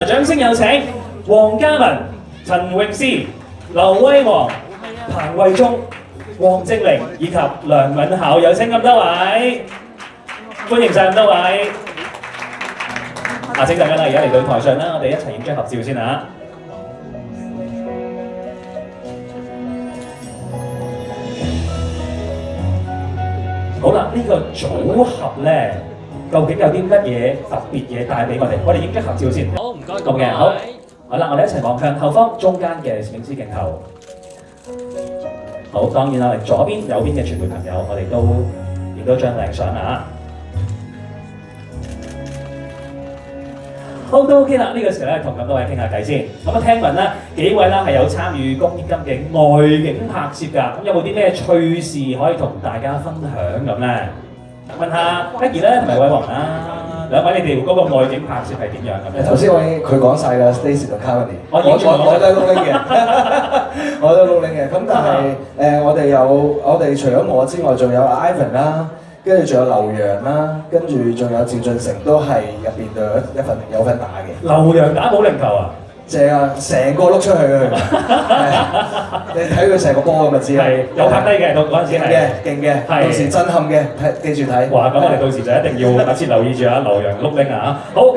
掌聲有請黃嘉文、陳詠詩、劉威煌、彭慧忠、黃正玲以及梁敏孝，有請咁多位，歡迎晒咁多位。請大家啦，而家嚟到台上啦，我哋一齊影張合照先嚇。好啦，呢個組合咧，究竟有啲乜嘢特別嘢帶俾我哋？我哋影張合照先。好，唔該咁嘅，好。好啦，我哋一齊望向後方中間嘅攝影師鏡頭。好，當然啦，左邊、右邊嘅傳媒朋友，我哋都影到張靚相啊！好，都 OK 啦。呢個時候咧，同咁多位傾下偈先。咁啊，聽聞咧幾位啦係有參與公益金嘅外景拍攝㗎。咁有冇啲咩趣事可以同大家分享咁咧？問下 Peggy 咧同埋偉煌啦，兩位你哋嗰個外景拍攝係點樣咁樣？頭先佢講晒啦 ，Stacy 同 Carly， 我都係錄拎嘅，我都錄拎嘅。咁但係我哋除咗我之外，仲有 Ivan 啦，跟住仲有劉洋啦，跟住仲有趙俊成都係入邊嘅有份打嘅。劉洋打保齡球啊！正啊，成個碌出去嘅，你睇佢成個波咁就知啦。係有拍低嘅，到嗰陣時係勁嘅，到時震撼嘅，記住睇。哇！咁我哋到時就一定要密切留意住啊，劉洋碌拎啊！好。